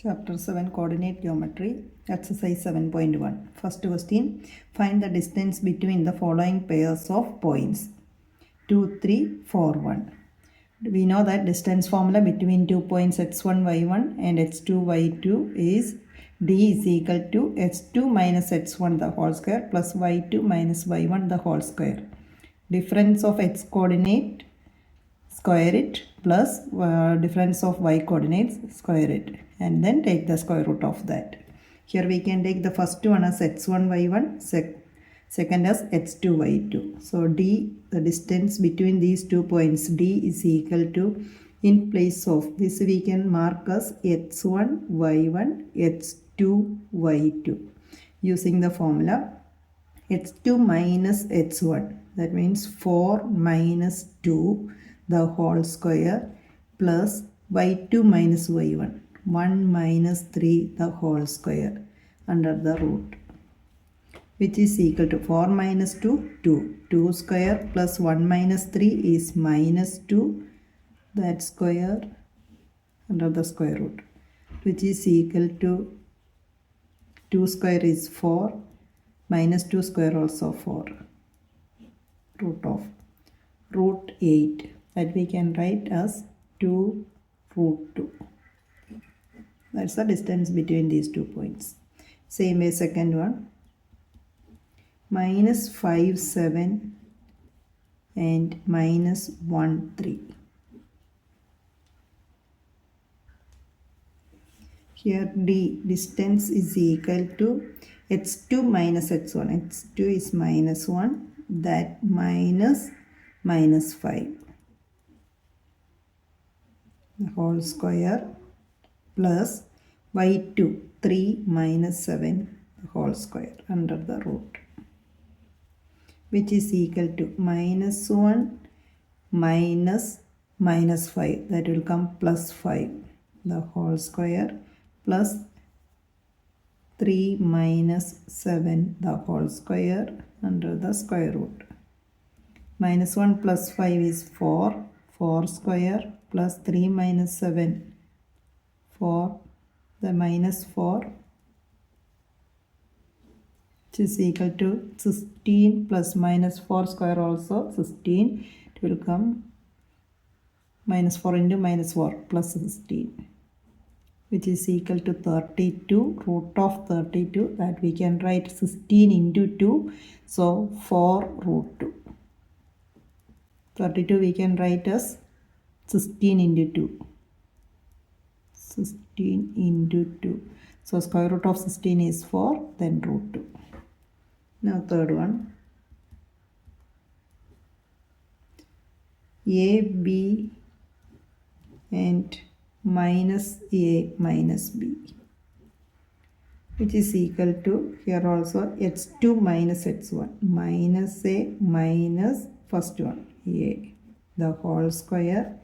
Chapter 7 Coordinate Geometry, Exercise 7.1. First question, find the distance between the following pairs of points 2, 3, 4, 1. We know that distance formula between 2 points x1, y1 and x2, y2 is d is equal to x2 minus x1 the whole square plus y2 minus y1 the whole square. Difference of x coordinate, square it, plus difference of y coordinates, square it, and then take the square root of that. Here we can take the first one as x1 y1, second as x2 y2. So d, the distance between these 2 points, d is equal to, in place of this we can mark as x1 y1 x2 y2 using the formula x2 minus x1, that means 4 minus 2 the whole square plus y2 minus y1, 1 minus 3 the whole square under the root, which is equal to 4 minus 2, 2. 2 square plus 1 minus 3 is minus 2, that square under the square root, which is equal to 2 square is 4, minus 2 square also 4, root of root 8, that we can write as 2 root 2. That's the distance between these 2 points. Same way second one, minus 5 7 and minus 1 3. Here d, distance is equal to x2 minus x1. x2 is minus 1, that minus 5 the whole square plus y2 3 minus 7 the whole square under the root, which is equal to minus 1 minus 5, that will come plus 5 the whole square plus 3 minus 7 the whole square under the square root. Minus 1 plus 5 is 4, 4 square plus 3 minus 7, 4, the minus 4, which is equal to 16 plus minus 4 square also 16. It will come minus 4 into minus 4 plus 16, which is equal to 32, root of 32, that we can write 16 into 2, so 4 root 2. 32 we can write as 16 into 2. 16 into 2. So square root of 16 is 4, then root 2. Now third one. A, B and minus A minus B, which is equal to, here also x2 minus x1, minus A minus first one A the whole square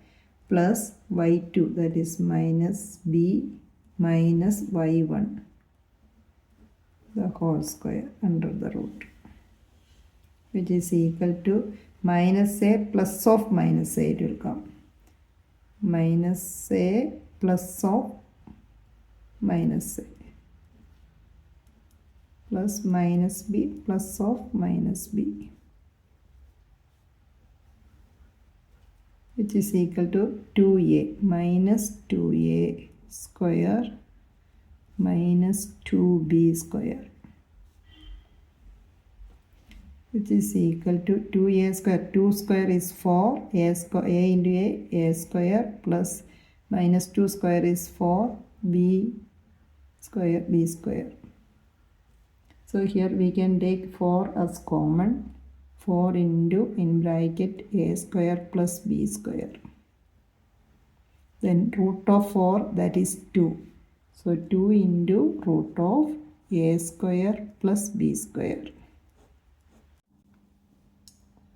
plus y2, that is minus B minus y1 the whole square under the root, which is equal to minus A plus of minus A, it will come minus A plus of minus A plus minus B plus of minus B, which is equal to 2A minus 2A square minus 2B square, which is equal to 2A square. 2 square is 4, A into A square plus minus 2 square is 4, B square, B square. So here we can take 4 as common, 4 into, in bracket, A square plus B square. Then root of 4, that is 2. So 2 into root of A square plus B square.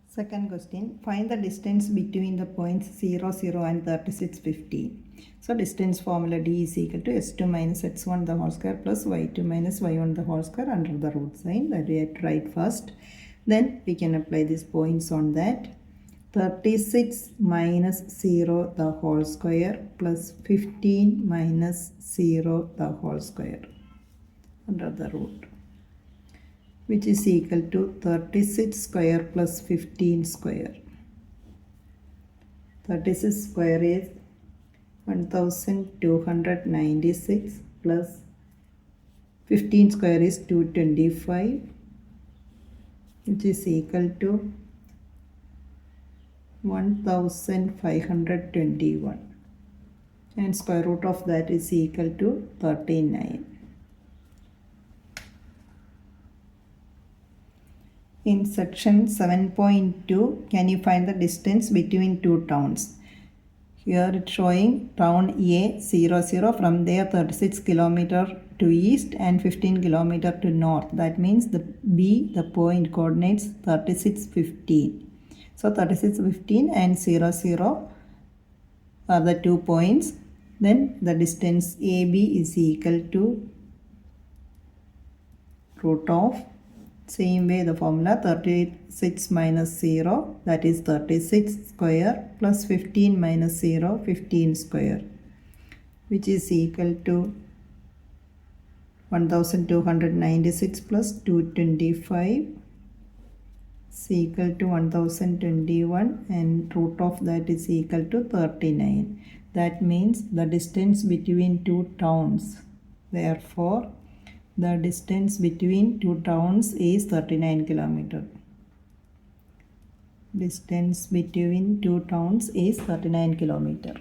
Second question, find the distance between the points 0, 0 and 36, 15. So distance formula d is equal to x2 minus x1 the whole square plus y2 minus y1 the whole square under the root sign, that we have to write first. Then we can apply these points on that. 36 minus 0 the whole square plus 15 minus 0 the whole square under the root, which is equal to 36 square plus 15 square. 36 square is 1296 plus 15 square is 225, which is equal to 1521, and square root of that is equal to 39. In section 7.2, can you find the distance between two towns? Here it's showing town A 00, from there 36 km to east and 15 km to north. That means the B, the point coordinates 36, 15. So 36, 15 and 00 are the 2 points. Then the distance AB is equal to root of, same way the formula 36 minus 0, that is 36 square, plus 15 minus 0, 15 square, which is equal to 1296 plus 225 is equal to 1021, and root of that is equal to 39. That means the distance between two towns. Therefore, the distance between two towns is 39 km. Distance between two towns is 39 km.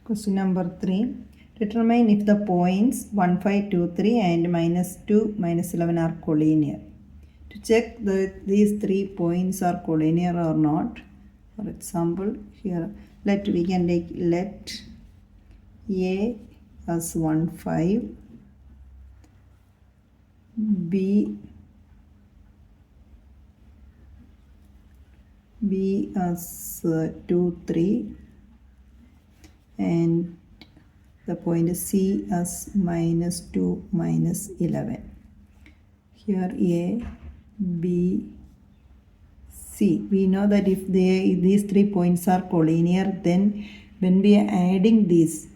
Question number 3. Determine if the points 1, 5, 2, 3 and minus 2, minus 11 are collinear. To check that these 3 points are collinear or not, for example, here we can take let A as 1, 5, B as 2, 3, and the point C as minus 2, minus 11. Here A, B, C. We know that if these 3 points are collinear, then when we are adding these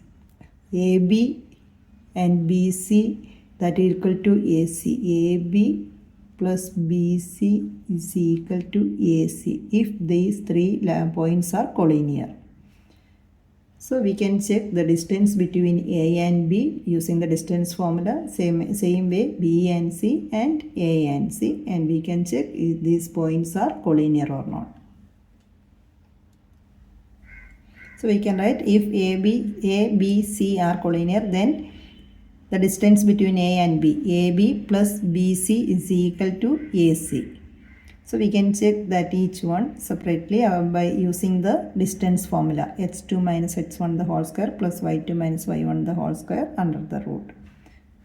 AB and BC, that is equal to AC. AB plus BC is equal to AC if these 3 points are collinear. So we can check the distance between A and B using the distance formula, same way B and C and A and C, and we can check if these points are collinear or not. So we can write if A, B, C are collinear, then the distance between A and B, AB plus BC is equal to AC. So we can check that each one separately by using the distance formula, h2 minus h1 the whole square plus y2 minus y1 the whole square under the root.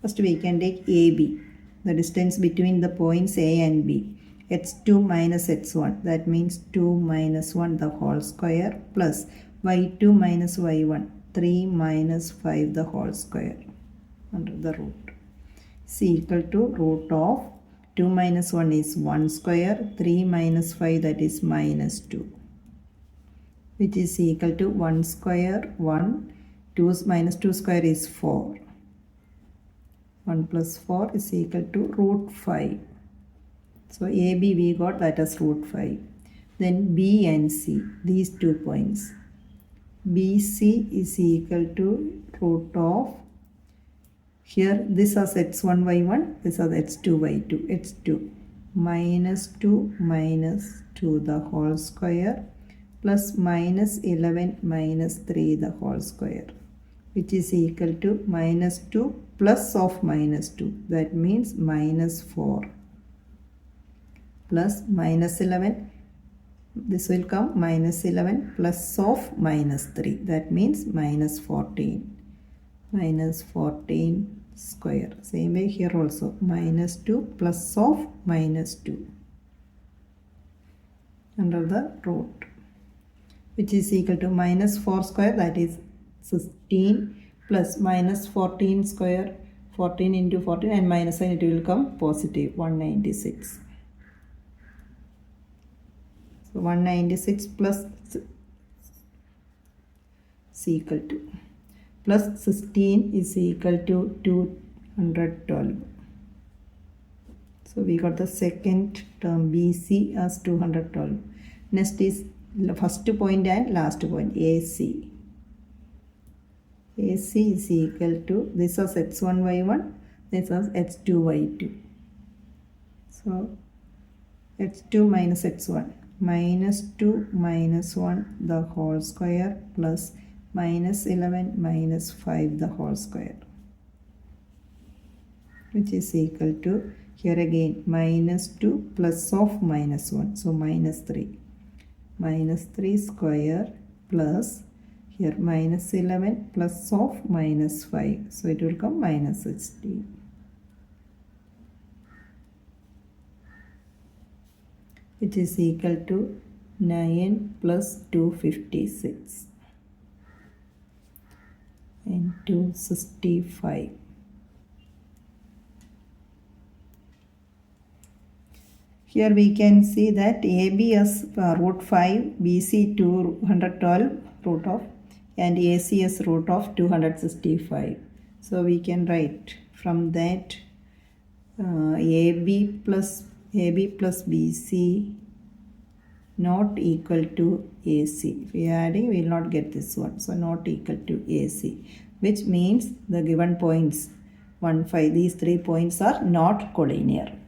First we can take AB, the distance between the points A and B, h2 minus h1, that means 2 minus 1 the whole square plus y2 minus y1, 3 minus 5 the whole square under the root, is equal to root of 2 minus 1 is 1 square, 3 minus 5 that is minus 2, which is equal to 1 square 1, 2 minus 2 square is 4, 1 plus 4 is equal to root 5. So AB we got that as root 5. Then B and C, these 2 points, BC is equal to root of, here this is x1 y1, this is x2 y2, x2 minus 2 minus 2 the whole square plus minus 11 minus 3 the whole square, which is equal to minus 2 plus of minus 2, that means minus 4 plus minus 11, this will come minus 11 plus of minus 3, that means minus 14. Minus 14 square. Same way here also, minus 2 plus of minus 2 under the root, which is equal to minus 4 square, that is 16, plus minus 14 square, 14 into 14 and minus sign, it will come positive 196. So 196 plus is equal to plus 16 is equal to 212. So we got the second term BC as 212. Next is first point and last point AC. AC is equal to, this was x1y1, this was x2y2. So x2 minus x1, minus 2 minus 1 the whole square plus minus 11 minus 5 the whole square, which is equal to, here again minus 2 plus of minus 1, so minus 3. Minus 3 square plus here minus 11 plus of minus 5, so it will come minus 16, which is equal to 9 plus 256 and 265. Here we can see that AB as root 5, BC 212 root of, and AC as root of 265. So we can write from that AB plus BC not equal to AC. If we are adding, we will not get this one. So not equal to AC, which means the given points 1, 5, these 3 points are not collinear.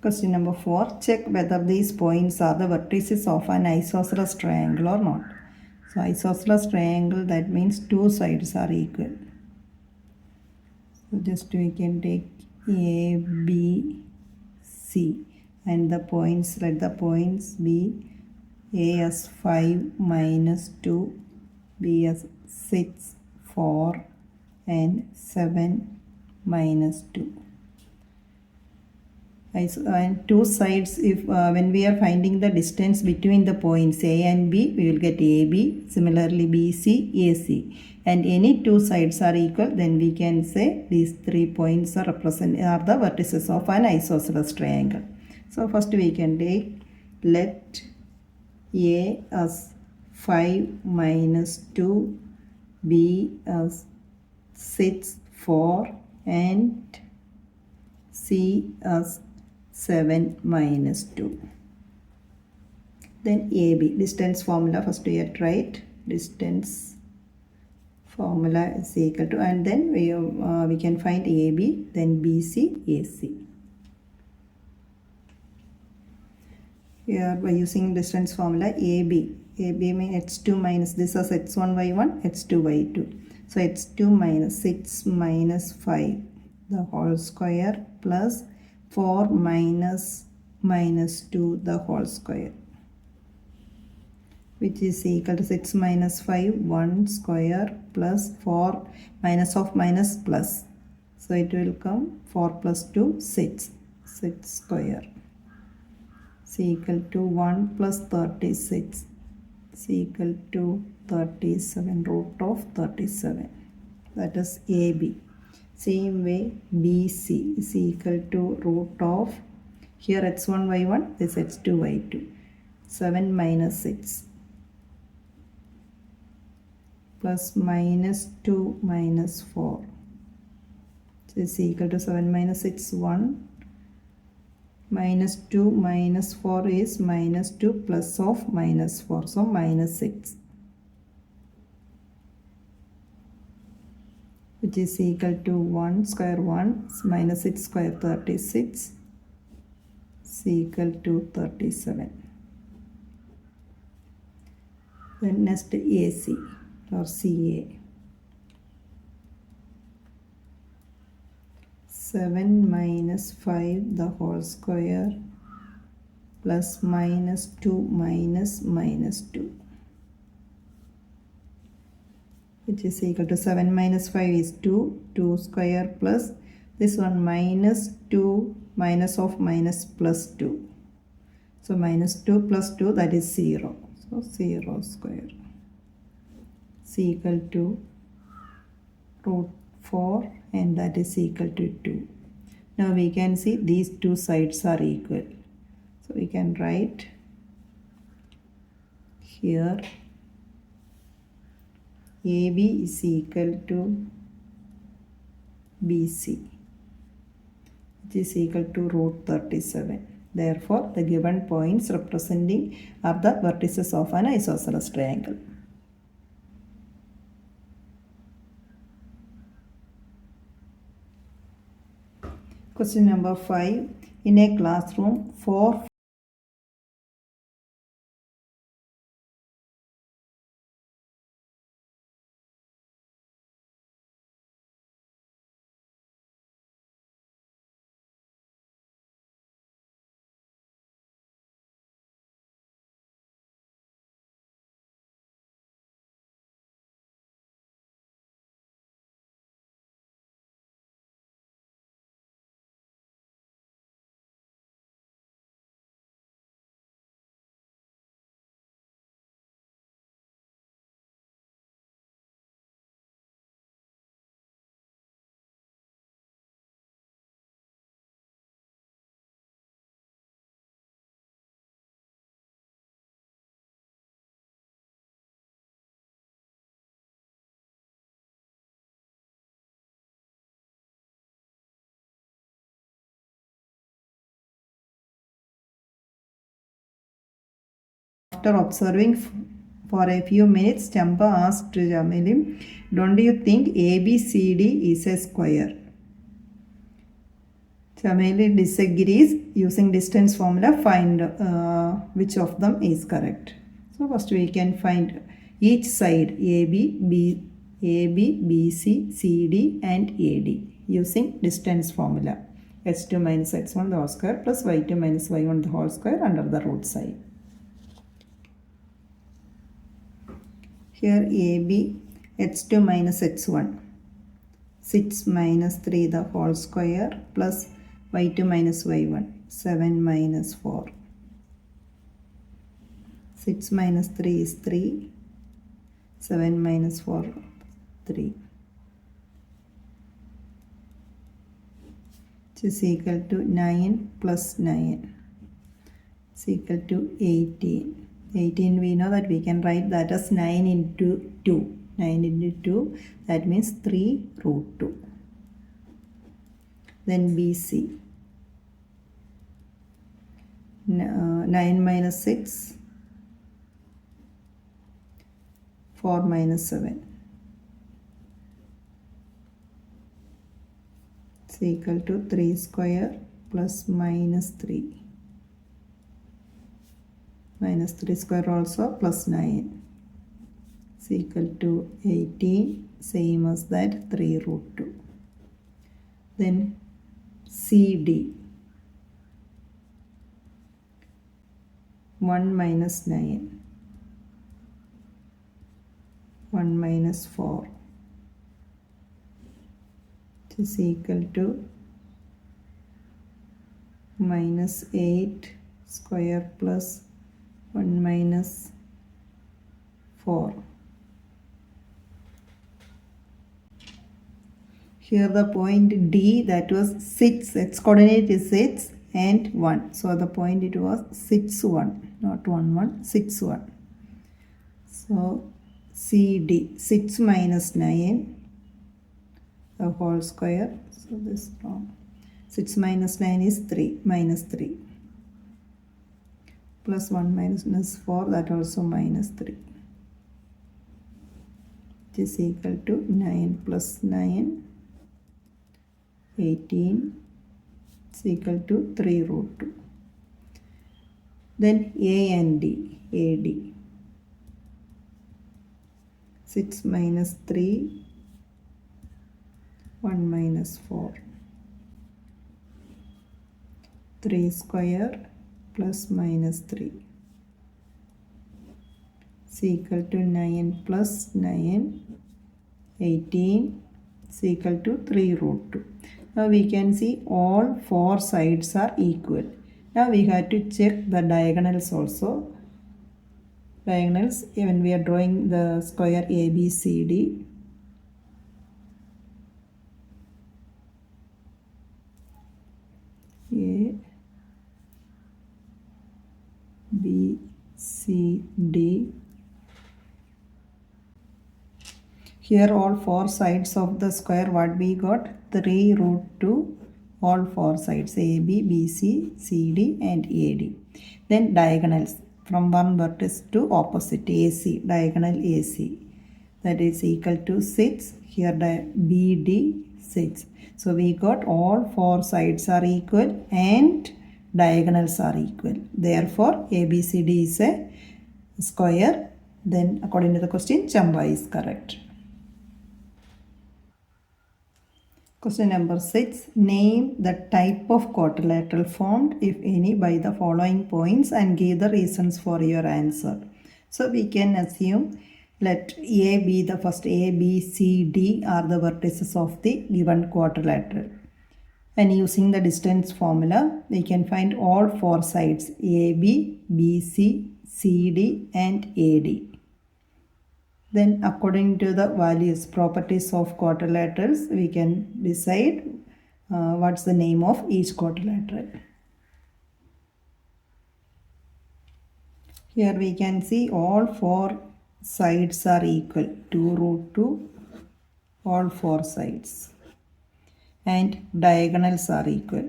Question number 4. Check whether these points are the vertices of an isosceles triangle or not. So isosceles triangle, that means two sides are equal. So just we can take A, B, C, and the points, let the points be A as 5 minus 2, B as 6, 4, and 7 minus 2. And two sides, if when we are finding the distance between the points A and B, we will get AB, similarly BC, AC, and any two sides are equal, then we can say these 3 points are the vertices of an isosceles triangle. So first we can take, let A as 5 minus 2, B as 6, 4, and C as 7 minus 2. Then AB, distance formula, first we have write distance formula is equal to, and then we can find AB, then BC, AC. Here by using distance formula, AB means x2 minus, this is x1 y1, x2 y2. So x2 minus 6 minus 5 the whole square plus 4 minus 2 the whole square, which is equal to 6 minus 5, 1 square plus 4 minus of minus plus. So it will come 4 plus 2, 6 square is equal to 1 plus 36 is equal to 37 root of 37. That is AB. Same way BC is equal to root of, here x1 y1, this x2 y2, 7 minus 6 plus minus 2 minus 4 is equal to 7 minus 6, 1, minus 2 minus 4 is minus 2 plus of minus 4, so minus 6, which is equal to 1 square 1 minus 6 square 36 is equal to 37. Then next AC or CA. 7 minus 5 the whole square plus minus 2 minus 2, which is equal to 7 minus 5 is 2 square plus this one minus 2 minus of minus plus 2. So minus 2 plus 2, that is 0. So 0 square is equal to root 4 and that is equal to 2. Now we can see these two sides are equal. So we can write here AB is equal to BC, which is equal to root 37. Therefore, the given points representing are the vertices of an isosceles triangle. Question number 5. In a classroom, 4 After observing for a few minutes, Champa asked Jamili, "Don't you think ABCD is a square?" Jamili disagrees. Using distance formula, find which of them is correct. So first we can find each side AB, BC, CD and AD using distance formula. H2 minus X1 the whole square plus Y2 minus Y1 the whole square under the root side. Here AB, H2 minus H1, 6 minus 3 the whole square plus Y2 minus Y1, 7 minus 4. 6 minus 3 is 3, 7 minus 4, 3. Which is equal to 9 plus 9 is equal to 18. 18 we know that we can write that as 9 into 2. 9 into 2, that means 3 root 2. Then BC. 9 minus 6, 4 minus 7. It's equal to 3 square plus minus 3. Minus 3 square also plus 9 is equal to 18, same as that 3 root 2. Then CD, 1 minus 9, 1 minus 4, which is equal to minus 8 square plus 1 minus 4. Here the point D, that was 6, its coordinate is 6 and 1. So the point it was 6, 1, not 1, 1, 6, 1. So CD, 6 minus 9, the whole square. So this is wrong. 6 minus 9 is 3, minus 3. Plus 1 minus 4, that also minus 3. Which is equal to 9 plus 9, 18. It's equal to 3 root 2. Then A and D, AD. 6 minus 3, 1 minus 4. 3 square plus minus 3 is equal to 9 plus 9, 18 is equal to 3 root 2. Now we can see all 4 sides are equal. Now we have to check the diagonals also. diagonals when we are drawing the square ABCD. A, B, C, D. Here all four sides of the square, what we got? 3 root 2, all four sides AB, BC, CD and AD. Then diagonals from one vertex to opposite AC, diagonal AC. That is equal to 6. Here BD 6. So we got all four sides are equal and diagonals are equal. Therefore ABCD is a square. Then according to the question, Chamba is correct. Question number 6. Name the type of quadrilateral formed, if any, by the following points and give the reasons for your answer. So we can assume let A be the first. A, B, C, D are the vertices of the given quadrilateral. And using the distance formula, we can find all four sides AB, BC, CD and AD. Then according to the values, properties of quadrilaterals, we can decide what's the name of each quadrilateral. Here we can see all four sides are equal, 2 root 2, all four sides. And diagonals are equal.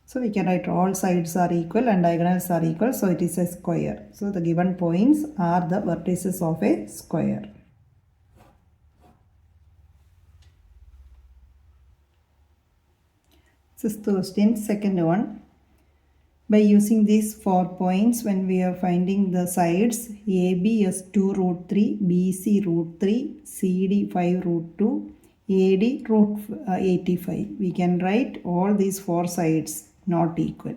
So we can write all sides are equal and diagonals are equal, so it is a square. So the given points are the vertices of a square. Sixth question, second one. By using these 4 points, when we are finding the sides, AB is 2 root 3, BC root 3, CD 5 root 2, AD root 85. We can write all these four sides not equal.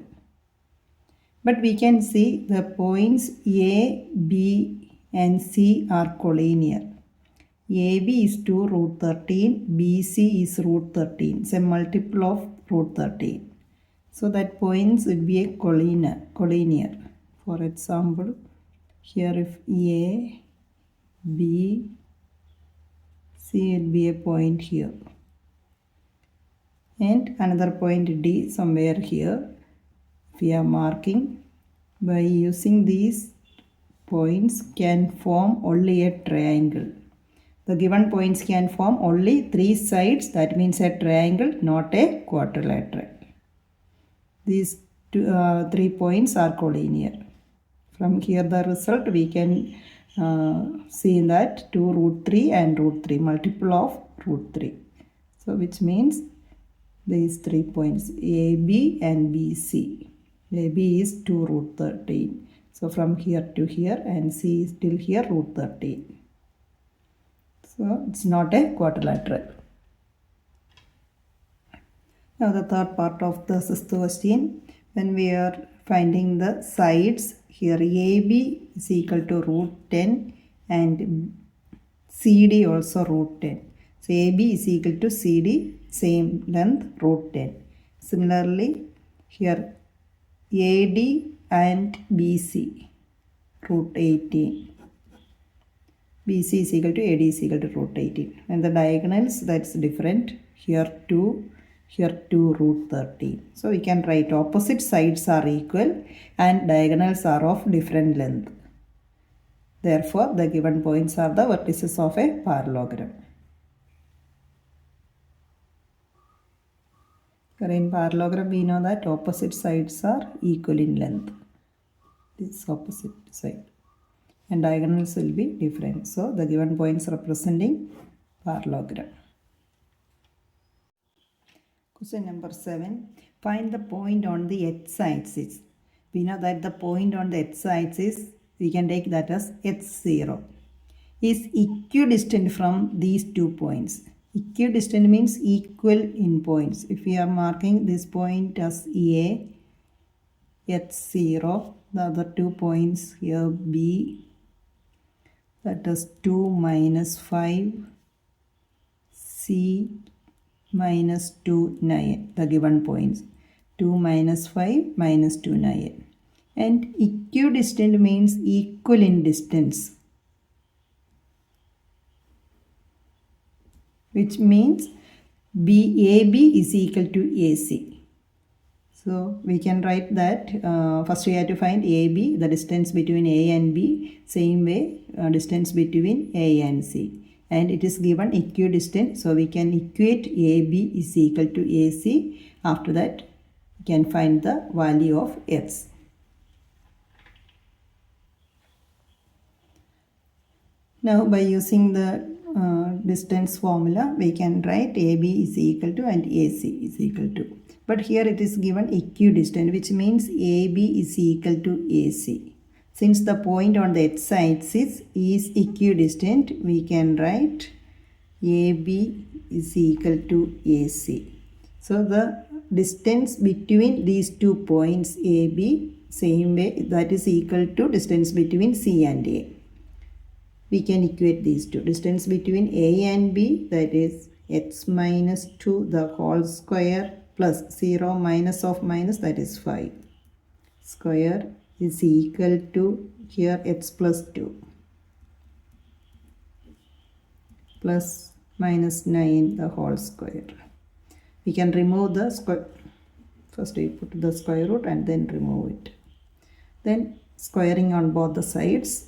But we can see the points A, B and C are collinear. AB is 2 root 13, BC is root 13. It's a multiple of root 13. So that points will be a collinear. For example, here if A, B, C will be a point here. And another point D somewhere here. We are marking. By using these points can form only a triangle. The given points can form only 3 sides. That means a triangle, not a quadrilateral. These 3 points are collinear. From here the result we can see that 2 root 3 and root 3, multiple of root 3. So which means these 3 points AB and BC. AB is 2 root 13. So from here to here and C is till here root 13. So it's not a quadrilateral. Now the third part of the sixth question. When we are finding the sides, here AB is equal to root 10 and CD also root 10. So AB is equal to CD, same length, root 10. Similarly, here AD and BC, root 18. BC is equal to AD is equal to root 18. And the diagonals, that's different. Here 2, here 2 root 13. So we can write opposite sides are equal and diagonals are of different length. Therefore, the given points are the vertices of a parallelogram. In parallelogram, we know that opposite sides are equal in length. This opposite side. And diagonals will be different. So, the given points representing parallelogram. Question number 7. Find the point on the x-axis. We know that the point on the x-axis, we can take that as x0. Is equidistant from these 2 points. Equidistant means equal in points. If we are marking this point as A, x0, the other 2 points here B, that is 2 minus 5, C minus 2, 9, the given points. 2 minus 5 minus 2, 9. And equidistant means equal in distance, which means AB is equal to AC. So we can write that first we have to find AB, the distance between A and B, same way distance between A and C. And it is given equidistant, so we can equate AB is equal to AC. After that, we can find the value of x. Now by using the distance formula, we can write AB is equal to and AC is equal to. But here it is given equidistant, which means AB is equal to AC. Since the point on the x-axis is equidistant, we can write AB is equal to AC. So the distance between these 2 points AB, same way, that is equal to distance between C and A. We can equate these two. Distance between A and B, that is x minus 2 the whole square plus 0 minus of minus, that is 5 square is equal to here x plus 2 plus minus 9 the whole square. We can remove the square. First we put the square root and then remove it. Then squaring on both the sides.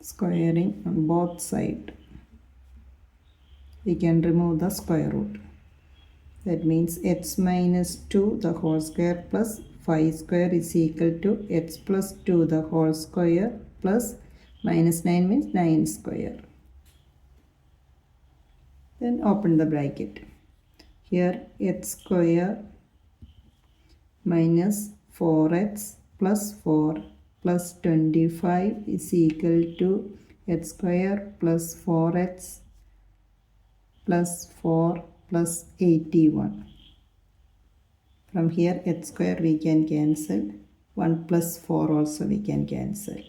Squaring on both sides. We can remove the square root. That means x minus 2 the whole square plus 5 square is equal to x plus 2 the whole square plus minus 9 means 9 square. Then open the bracket. Here x square minus 4x plus 4 plus 25 is equal to x square plus 4x plus 4 plus 81. From here x square we can cancel. 1 plus 4 also we can cancel.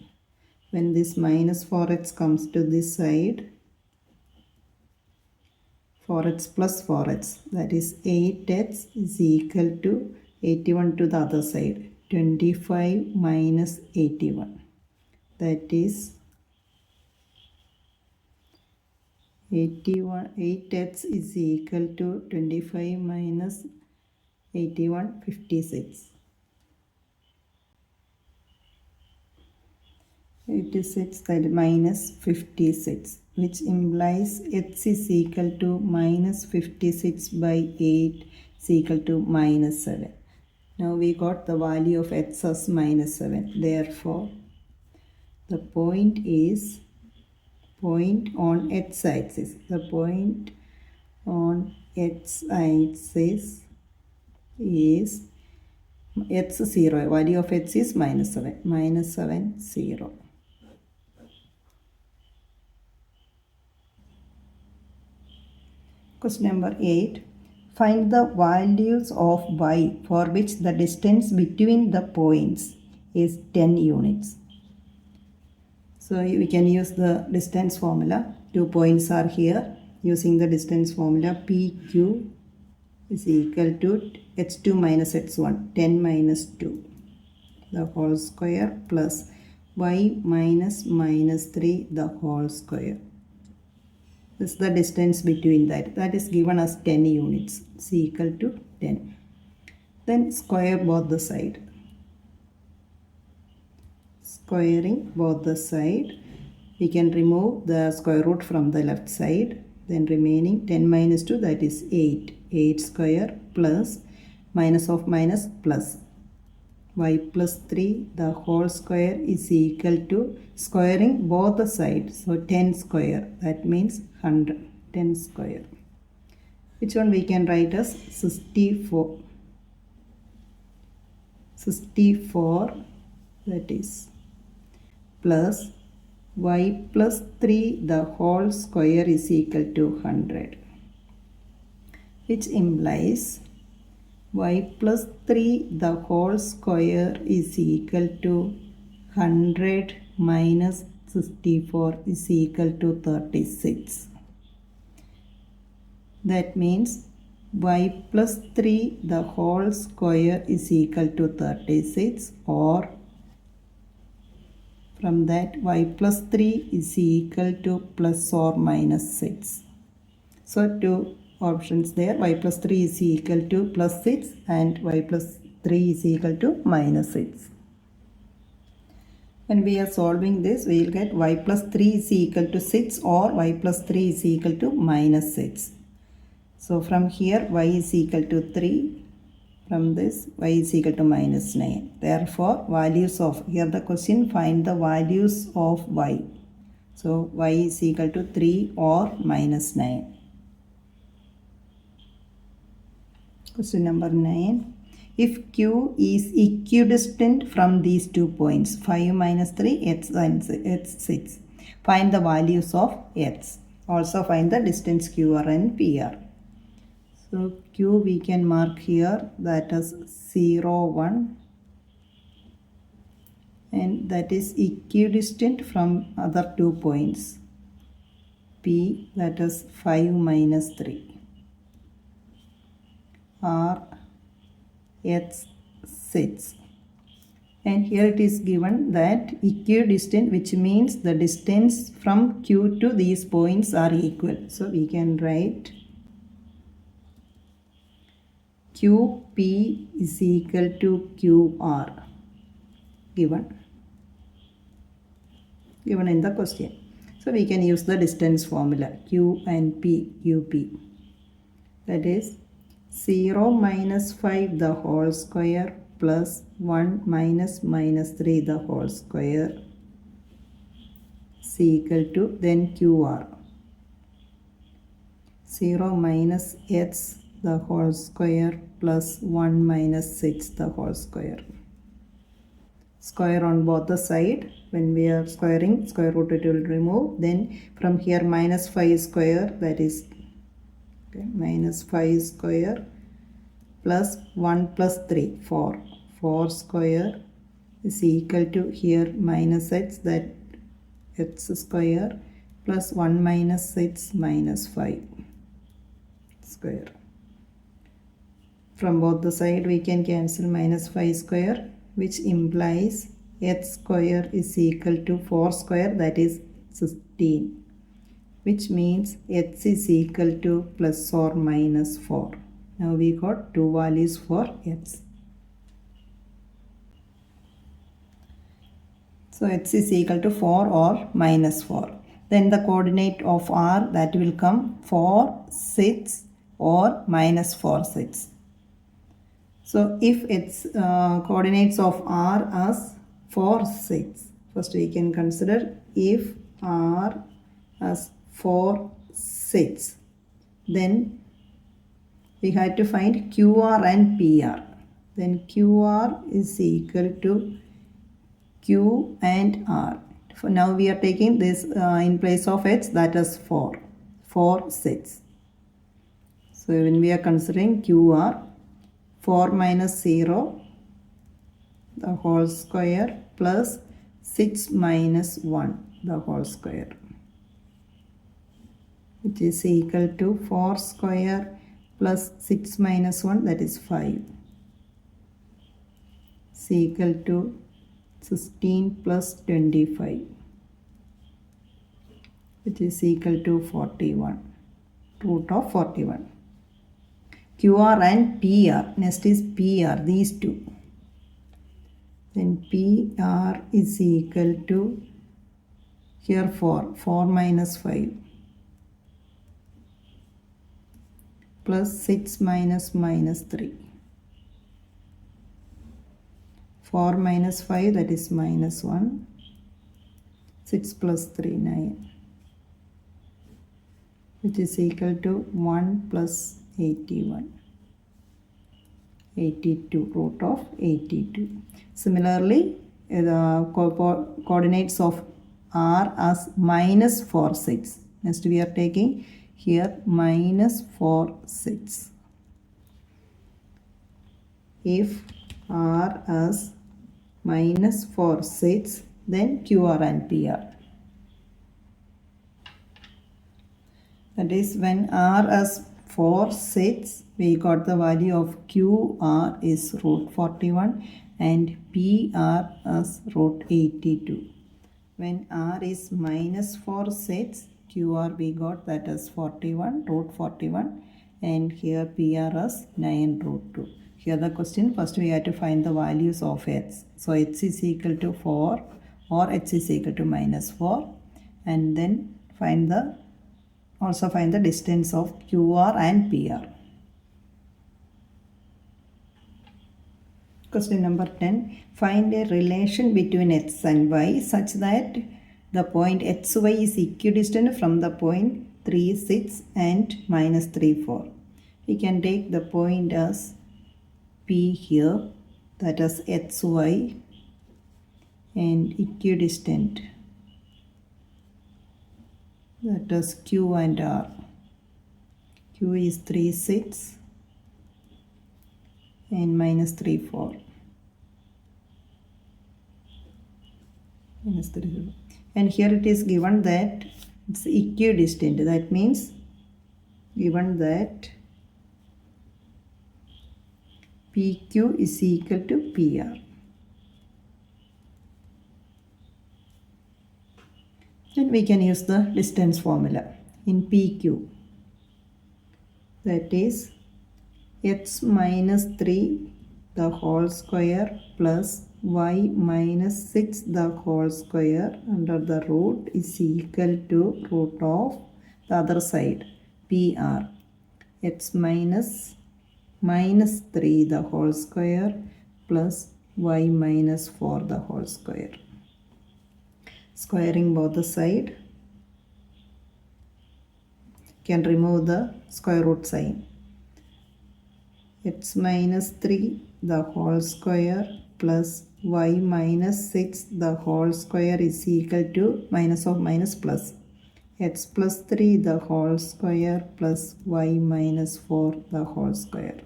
When this minus 4x comes to this side, 4x plus 4x, that is 8x is equal to 81 to the other side. 25 minus 81, that is 81. 8x is equal to 25 minus 81, 56. 86, that minus 56, which implies x is equal to minus 56 by 8 is equal to minus 7. Now we got the value of x as minus 7. Therefore, the point is point on x-axis. The point on x-axis is x 0. Value of x is minus 7. Minus 7, 0. Question number 8. Find the values of y for which the distance between the points is 10 units. So we can use the distance formula. 2 points are here. Using the distance formula, PQ is equal to x2 minus x1, 10 minus 2, the whole square plus y minus minus 3, the whole square. This is the distance between that. That is given as 10 units. Is equal to 10. Then square both the side. Squaring both the side. We can remove the square root from the left side. Then remaining 10 minus 2, that is 8. 8 square plus minus of minus plus y plus 3 the whole square is equal to squaring both the sides. So 10 square, that means 100. 10 square. Which one we can write as 64. 64, that is plus y plus 3 the whole square is equal to 100. Which implies y plus 3 the whole square is equal to 100 minus 64 is equal to 36. That means y plus 3 the whole square is equal to 36, or from that y plus 3 is equal to plus or minus 6. So two options there, y plus 3 is equal to plus 6 and y plus 3 is equal to minus 6. When we are solving this, we will get y plus 3 is equal to 6 or y plus 3 is equal to minus 6. So from here y is equal to 3, from this y is equal to minus 9. Therefore values of, here the question, find the values of y. So y is equal to 3 or minus 9. Question number 9. If Q is equidistant from these 2 points, 5 minus 3, x and 6. Find the values of x. Also find the distance QR and PR. So Q we can mark here, that is 0, 1. And that is equidistant from other 2 points. P, that is 5 minus 3. R, x 6. And here it is given that equidistant, which means the distance from Q to these points are equal. So we can write QP is equal to QR, given in the question. So we can use the distance formula, Q and P, QP. That is 0 minus 5 the whole square plus 1 minus 3 the whole square is equal to, then QR. 0 minus x the whole square plus 1 minus 6 the whole square. Square on both the side. When we are squaring, square root it will remove. Then from here minus 5 square, that is minus 5 square plus 1 plus 3, 4. 4 square is equal to here minus x, that x square plus 1 minus 6 minus 5 square. From both the side we can cancel minus 5 square, which implies x square is equal to 4 square, that is 16, which means x is equal to plus or minus 4. Now we got two values for x. So x is equal to 4 or minus 4. Then the coordinate of r, that will come 4, 6 or minus 4, 6. So if its coordinates of r as 4, 6. First we can consider if r as 4, 6. Then we had to find QR and PR. Then QR is equal to Q and R. For now we are taking this in place of x, that is 4. 4, 6. So when we are considering QR, 4 minus 0 the whole square plus 6 minus 1 the whole square, which is equal to 4 square plus 6 minus 1, that is 5, is equal to 16 plus 25, which is equal to 41, root of 41. QR and PR, next is PR, these two. Then PR is equal to, here 4 minus 5 plus 6 minus 3. 4 minus 5, that is minus 1. 6 plus 3, 9. Which is equal to 1 plus 81. 82, root of 82. Similarly, the coordinates of r as minus 4, 6. Next we are taking here minus 4, 6. If r as minus 4, 6, then QR and PR. That is when r as 4, 6 we got the value of QR is root 41 and PR as root 82. When R is minus 4 sets, QR we got that as 41, root 41, and here PR as 9 root 2. Here the question, first we have to find the values of x. So x is equal to 4 or x is equal to minus 4, and then also find the distance of QR and PR. Question number 10. Find a relation between x and y such that the point xy is equidistant from the point 3, 6 and minus 3, 4. We can take the point as P here, that is xy, and equidistant, that is Q and R. Q is 3, 6 and minus 3, 4. Minus 3, 0. And here it is given that it's equidistant. That means given that PQ is equal to PR. Then we can use the distance formula in PQ. That is x minus 3 the whole square plus y minus 6 the whole square under the root is equal to root of the other side, PR. X minus 3 the whole square plus y minus 4 the whole square. Squaring both the side, can remove the square root sign. X minus 3 the whole square plus y minus 6 the whole square is equal to minus of minus plus. X plus 3 the whole square plus y minus 4 the whole square.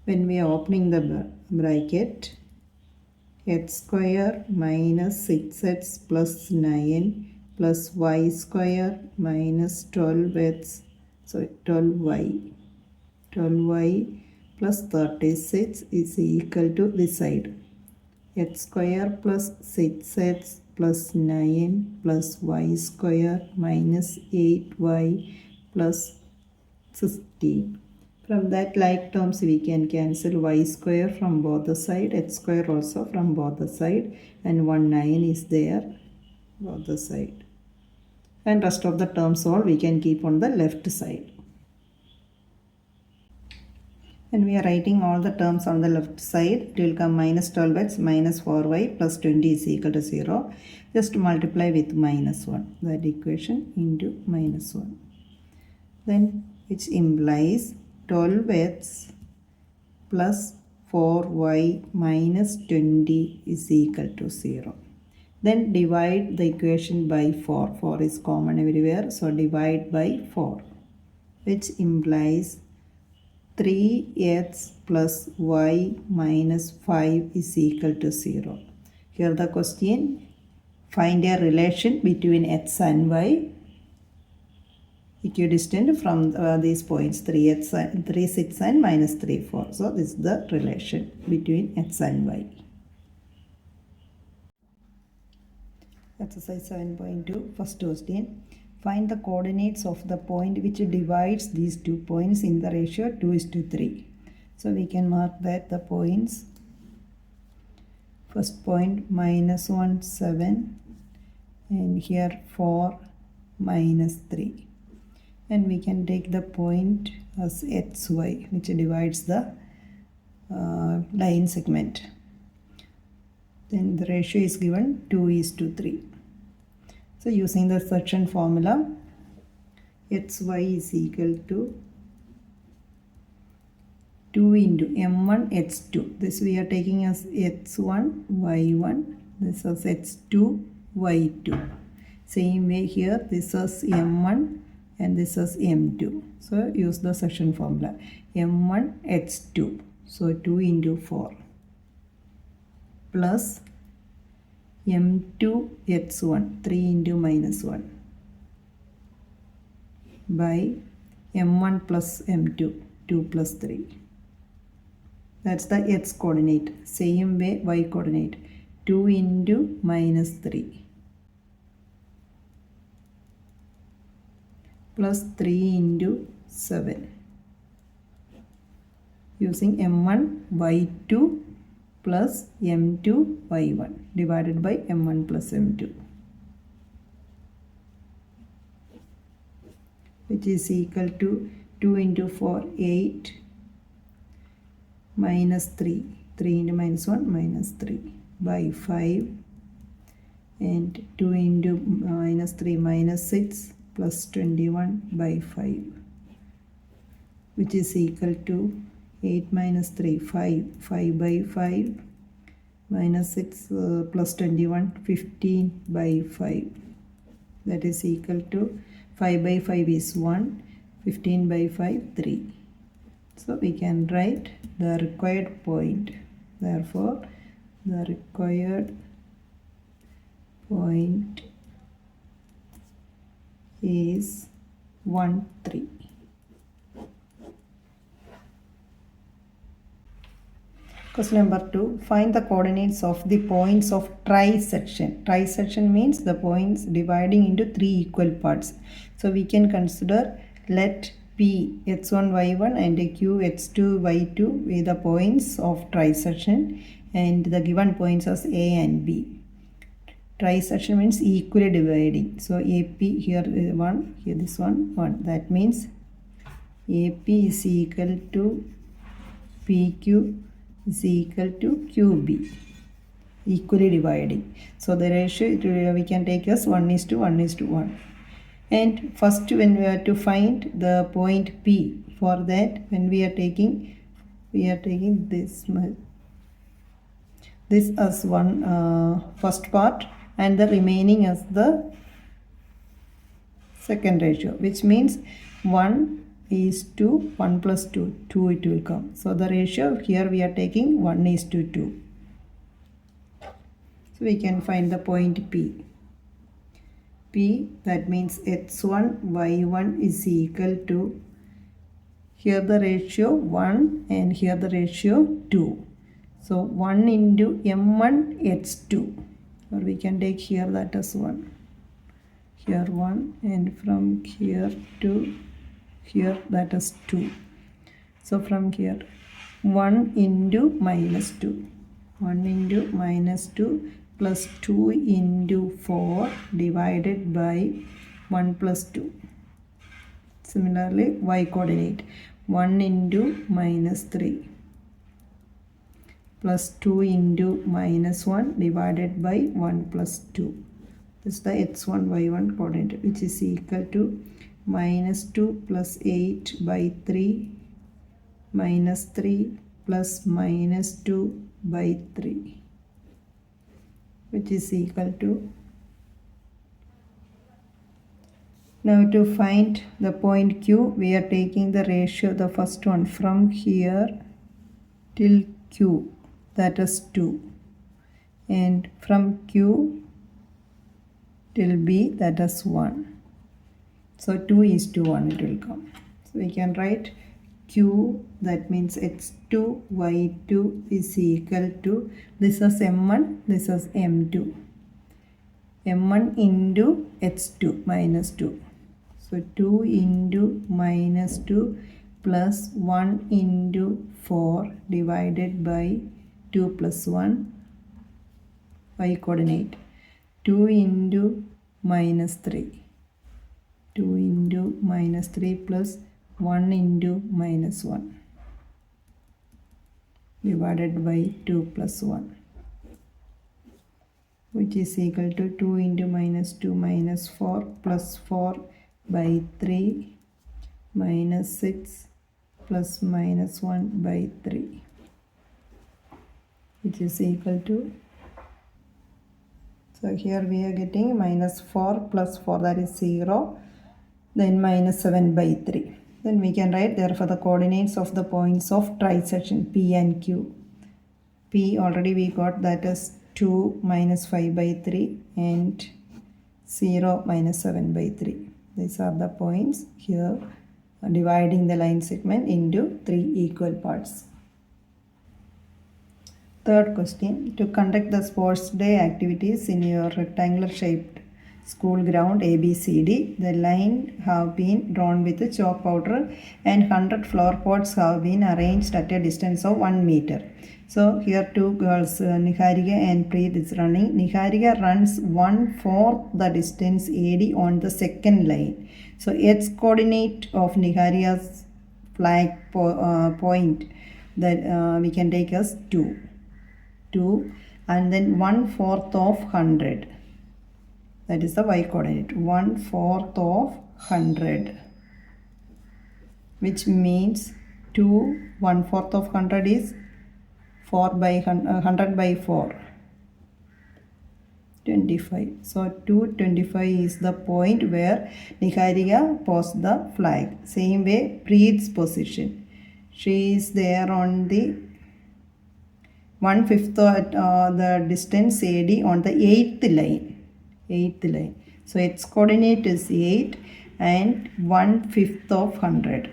When we are opening the bracket, x square minus 6x plus 9 plus y square minus 12x, so 12y plus 36 is equal to this side. X square plus 6x plus 9 plus y square minus 8y plus 16. From that like terms we can cancel y square from both the side, x square also from both the side, and 1 9 is there both the side. And rest of the terms all we can keep on the left side. When we are writing all the terms on the left side, it will come minus 12x minus 4y plus 20 is equal to 0. Just multiply with minus 1, that equation into minus 1. Then which implies 12x plus 4y minus 20 is equal to 0. Then divide the equation by 4. 4 is common everywhere, so divide by 4, which implies 3x plus y minus 5 is equal to 0. Here the question, find a relation between x and y equidistant from these points 3, 6 and minus 3, 4. So this is the relation between x and y. Exercise 7.2, first question. Find the coordinates of the point which divides these 2 points in the ratio 2:3. So we can mark that the points, first point minus 1, 7, and here 4, minus 3. And we can take the point as xy, which divides the line segment. Then the ratio is given 2:3. So using the section formula, xy is equal to 2 into m1 x2. This we are taking as x1 y1. This is x2 y2. Same way here, this is m1 and this is m2. So use the section formula, m1 x2. So 2 into 4 plus m2 x1, 3 into minus 1 by m1 plus m2, 2 plus 3. That's the x coordinate. Same way y coordinate. 2 into minus 3 plus 3 into 7. Using m1 y2 plus m2 y1 divided by m1 plus m2, which is equal to 2 into 4 8 minus 3 into minus 1 minus 3 by 5, and 2 into minus 3 minus 6 plus 21 by 5, which is equal to 8 minus 3 5 by 5 minus 6 plus 21 15 by 5, that is equal to 5 by 5 is 1, 15 by 5 3. So we can write the required point. Therefore the required point is 1 3. Question number 2. Find the coordinates of the points of trisection. Trisection means the points dividing into 3 equal parts. So we can consider let P x1 y1 and Q x2 y2 be the points of trisection, and the given points as A and B. Trisection means equally dividing. So AP here is 1, here this one 1. That means AP is equal to PQ is equal to QB, equally dividing. So the ratio we can take as 1:1:1. And first, when we are to find the point P, for that when we are taking this as one first part, and the remaining as the second ratio, which means 1:1 plus 2 it will come. So the ratio here we are taking 1:2. So we can find the point P. P, that means x1 y1 is equal to, here the ratio 1 and here the ratio 2. So 1 into m1 x2, or we can take here that as 1, here 1, and from here to here that is 2. So from here 1 into minus 2, 1 into minus 2 plus 2 into 4 divided by 1 plus 2. Similarly, y coordinate 1 into minus 3 plus 2 into minus 1 divided by 1 plus 2. This is the x1 y1 coordinate, which is equal to minus 2 plus 8 by 3 minus 3 plus minus 2 by 3, which is equal to. Now to find the point Q, we are taking the ratio, the first one from here till Q, that is 2, and from Q till B, that is 1. So 2:1 it will come. So we can write Q, that means x2 y2 is equal to, this is m1, this is m2, m1 into x2 minus 2. So 2 into minus 2 plus 1 into 4 divided by 2 plus 1, y coordinate 2 into minus 3, 2 into minus 3 plus 1 into minus 1 divided by 2 plus 1, which is equal to 2 into minus 2 minus 4 plus 4 by 3 minus 6 plus minus 1 by 3, which is equal to, so here we are getting minus 4 plus 4, that is 0, then minus 7 by 3. Then we can write therefore the coordinates of the points of trisection P and Q. P already we got, that is 2 minus 5 by 3 and 0 minus 7 by 3. These are the points here, dividing the line segment into 3 equal parts. Third question, to conduct the sports day activities in your rectangular shaped school ground ABCD, the line have been drawn with chalk powder and 100 flower pots have been arranged at a distance of 1 meter. So here two girls, Niharika and Preet is running. Niharika runs 1/4 the distance AD on the second line. So X coordinate of Niharika's flag point that we can take as 2, and then 1/4 of 100, that is the y coordinate, 1/4 of 100, which means 1/4 of 100 is 100 by 4, 25. So 225 is the point where Niharika posed the flag. Same way Preet's position, she is there on the 1/5 the distance AD on the 8th line. So its coordinate is 8 and 1/5 of 100,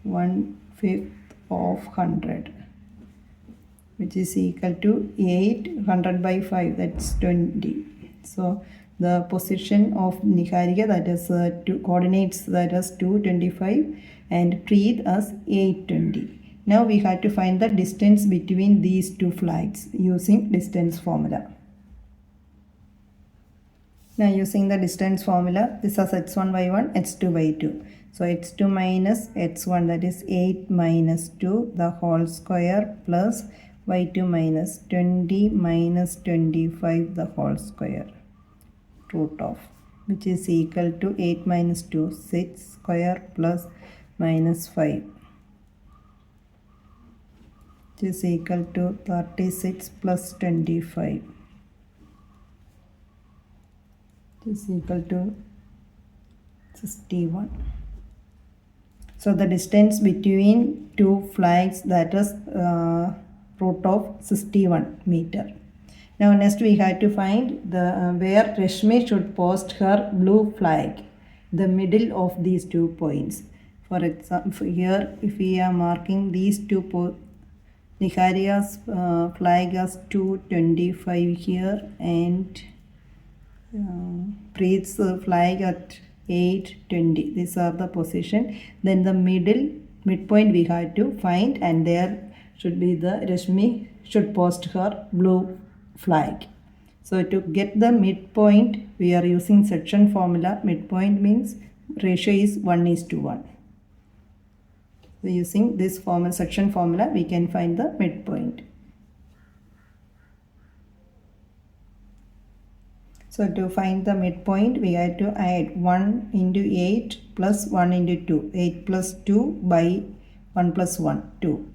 1/5 of 100, which is equal to 800 by 5, that's 20. So the position of Niharika, that is coordinates, that is 225, and Preet as 820. Now we have to find the distance between these two flags using distance formula. Now using the distance formula, this is h1 by 1, h2 by 2. So h2 minus h1, that is 8 minus 2 the whole square, plus y2 minus 20 minus 25 the whole square, root of, which is equal to 8 minus 2, 6 square, plus minus 5, which is equal to 36 plus 25, which is equal to 61. So the distance between two flags, that is root of 61 meter. Now next we have to find the where Rashmi should post her blue flag, the middle of these 2 points. For example, here if we are marking these 2 Niharika's flag as 225 here, and Preet's flag at 820. These are the position. Then the midpoint we have to find, and there should be the Rashmi should post her blue flag. So to get the midpoint, we are using section formula. Midpoint means ratio is 1:1. So using this section formula, we can find the midpoint. So to find the midpoint, we have to add 1 into 8 plus 1 into 2. 8 plus 2 by 1 plus 1, 2.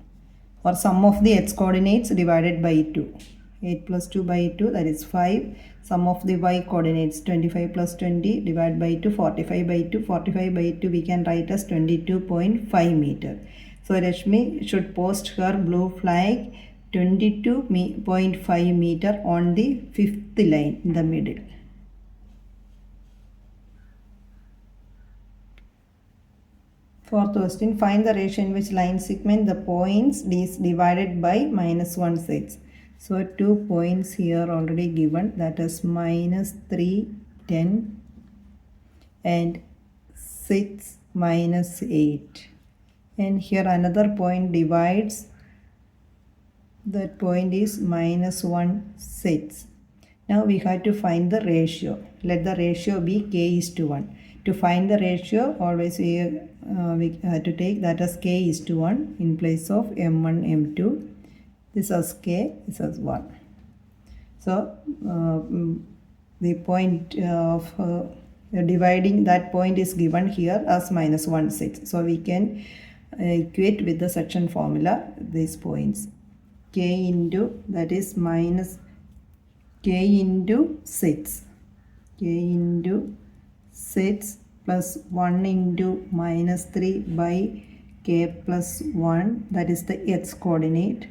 Or sum of the x coordinates divided by 2. 8 plus 2 by 2, that is 5. Sum of the y coordinates, 25 plus 20 divided by 2, 45 by 2. 45 by 2 we can write as 22.5 meter. So Rashmi should post her blue flag 22.5 meter on the 5th line in the middle. Fourth question, find the ratio in which line segment the points is divided by -1 6. So 2 points here already given, that is -3, 10 and 6, -8. And here another point divides, that point is -1, 6. Now we have to find the ratio. Let the ratio be k:1. To find the ratio, always we have to take that as k:1 in place of m1, m2. This as k, this as 1. So the point of dividing that point is given here as -1, 6. So we can equate with the section formula these points. K into, that is minus k into 6. K into 6 plus 1 into -3 by k plus 1, that is the x coordinate.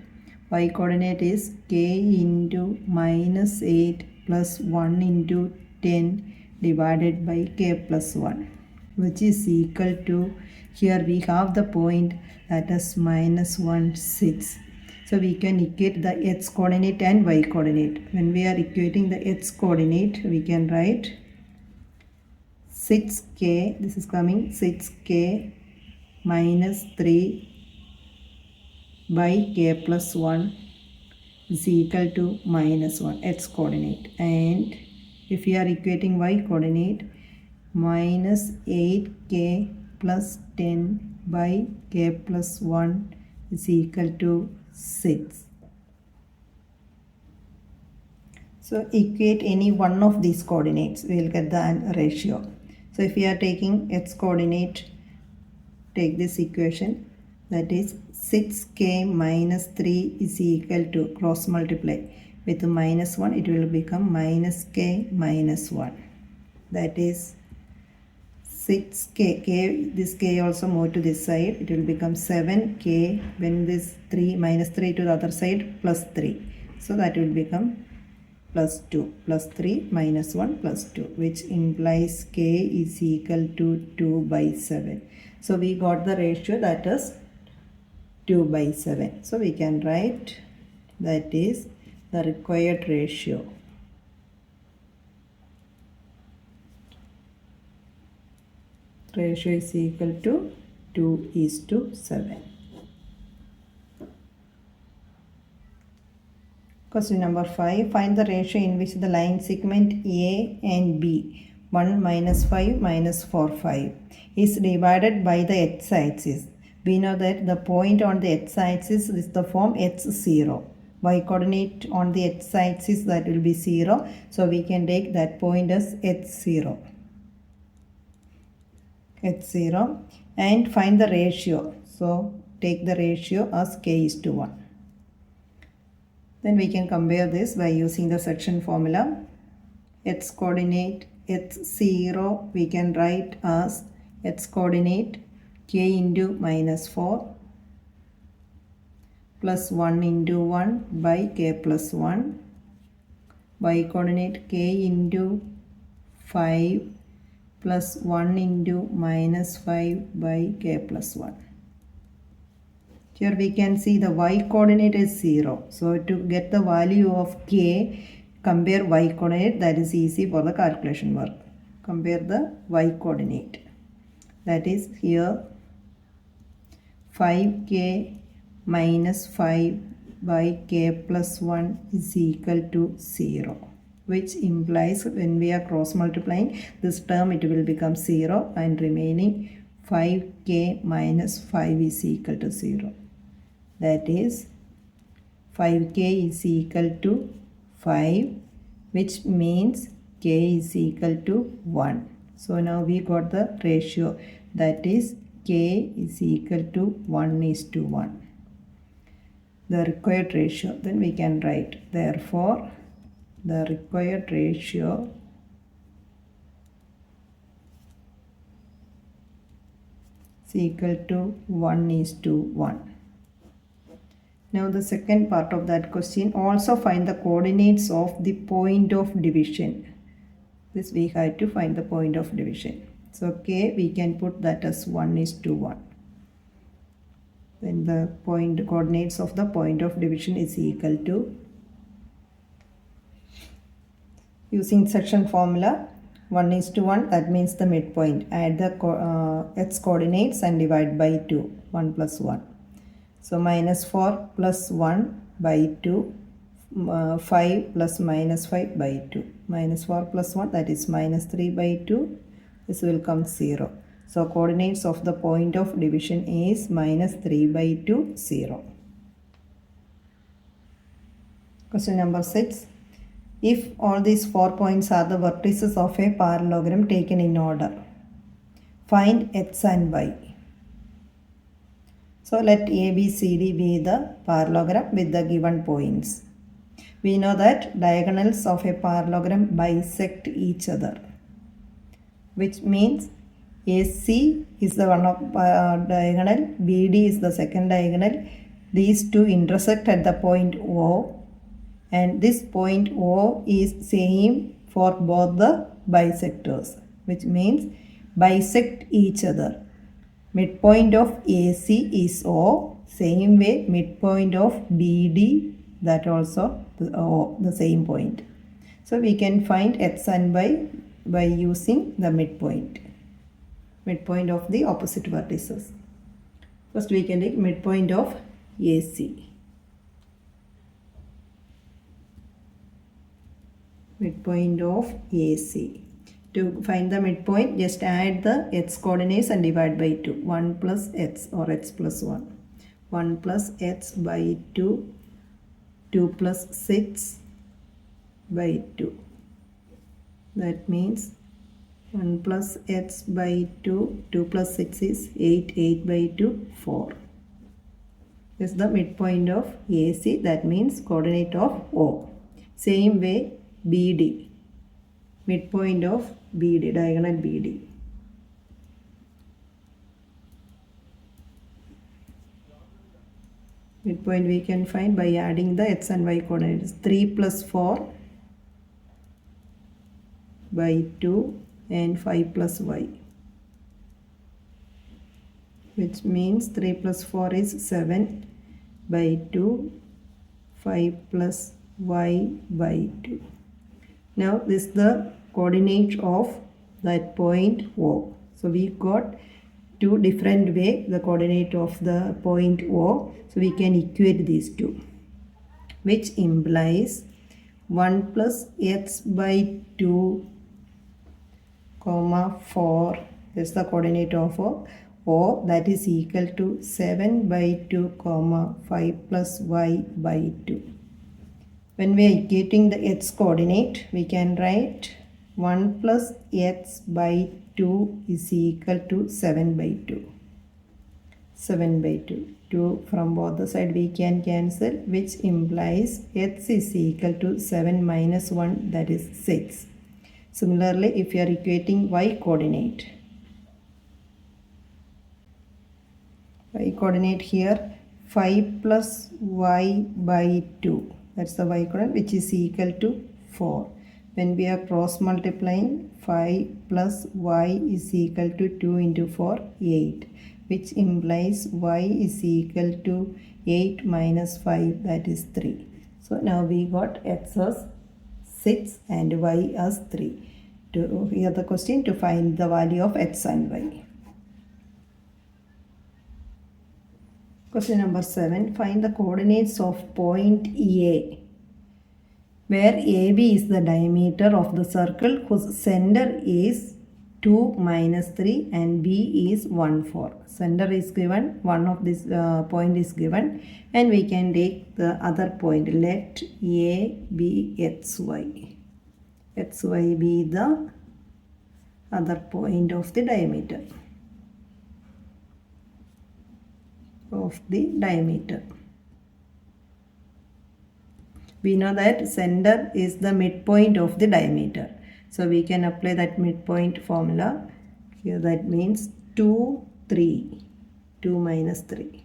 Y coordinate is k into -8 plus 1 into 10 divided by k plus 1, which is equal to Here we have the point that is minus 1, 6. So we can equate the x coordinate and y coordinate. When we are equating the x coordinate, we can write 6k, this is coming 6k minus 3 by k plus 1 is equal to minus 1, x coordinate. And if we are equating y coordinate, minus 8k plus 10 by k plus 1 is equal to 6. So equate any one of these coordinates, we will get the ratio. So if we are taking x coordinate, take this equation, that is 6k minus 3 is equal to, cross multiply with minus 1, it will become minus k minus 1. That is 6k, k, this k also move to this side, it will become 7k, when this 3 minus 3 to the other side, plus 3. So that will become plus 2, plus 3 minus 1 plus 2, which implies k is equal to 2 by 7. So we got the ratio that is 2 by 7. So we can write that is the required ratio. Ratio is equal to 2:7. Question number 5. Find the ratio in which the line segment A and B, 1 minus 5 minus 4, 5, is divided by the x-axis. We know that the point on the x-axis is the form x0. Y-coordinate on the x-axis, that will be 0. So we can take that point as x0. H0 and find the ratio. So take the ratio as k:1. Then we can compare this by using the section formula. X coordinate h0 we can write as x coordinate k into minus 4 plus 1 into 1 by k plus 1. Y coordinate k into 5 plus 1 into minus 5 by k plus 1. Here we can see the y coordinate is 0. So to get the value of k, compare y coordinate, that is easy for the calculation work. Compare the y coordinate. That is here 5k minus 5 by k plus 1 is equal to 0. Which implies when we are cross multiplying this term, it will become 0 and remaining 5k minus 5 is equal to 0. That is 5k is equal to 5, which means k is equal to 1. So now we got the ratio, that is k is equal to 1:1. The required ratio, then we can write, therefore the required ratio is equal to 1:1. Now the second part of that question, also find the coordinates of the point of division. This we have to find the point of division. So k, we can put that as 1:1. Then the point coordinates of the point of division is equal to, using section formula, 1:1, that means the midpoint. Add the x coordinates and divide by 2, 1 plus 1. So minus 4 plus 1 by 2, 5 plus minus 5 by 2. Minus 4 plus 1, that is minus 3 by 2. This will come 0. So coordinates of the point of division is minus 3 by 2, 0. Question number 6. If all these 4 points are the vertices of a parallelogram taken in order, find x and y. So let A, B, C, D be the parallelogram with the given points. We know that diagonals of a parallelogram bisect each other, which means AC is the one of diagonal, BD is the second diagonal. These two intersect at the point O, and this point O is same for both the bisectors, which means bisect each other. Midpoint of AC is O. Same way, midpoint of BD, that also the same point. So we can find X and Y by using the midpoint of the opposite vertices. First we can take midpoint of AC. Midpoint of AC. To find the midpoint, just add the x coordinates and divide by 2. 1 plus x or x plus 1. 1 plus x by 2. 2 plus 6 by 2. That means 1 plus x by 2. 2 plus 6 is 8. 8 by 2, 4. This is the midpoint of AC. That means coordinate of O. Same way BD. Midpoint of BD, diagonal BD. Midpoint we can find by adding the x and y coordinates. 3 plus 4 by 2 and 5 plus y. Which means 3 plus 4 is 7 by 2, 5 plus y by 2. Now this is the coordinate of that point O. So we got two different way the coordinate of the point O. So we can equate these two, which implies 1 plus x by 2 comma 4. This is the coordinate of O, that is equal to 7 by 2 comma 5 plus y by 2. When we are equating the x coordinate, we can write 1 plus x by 2 is equal to 7 by 2. 7 by 2. 2 from both the side we can cancel, which implies x is equal to 7 minus 1, that is 6. Similarly, if you are equating y coordinate here 5 plus y by 2. That's the y coordinate, which is equal to 4. When we are cross multiplying, 5 plus y is equal to 2 into 4, 8. Which implies y is equal to 8 minus 5, that is 3. So now we got x as 6 and y as 3. Here the question to find the value of x and y. Question number 7. Find the coordinates of point A, where AB is the diameter of the circle whose center is 2 minus 3 and B is 1, 4. Center is given, one of this point is given, and we can take the other point. Let A be xy. Xy be the other point of the diameter. We know that center is the midpoint of the diameter. So we can apply that midpoint formula. Here that means 2, 3. 2 minus 3.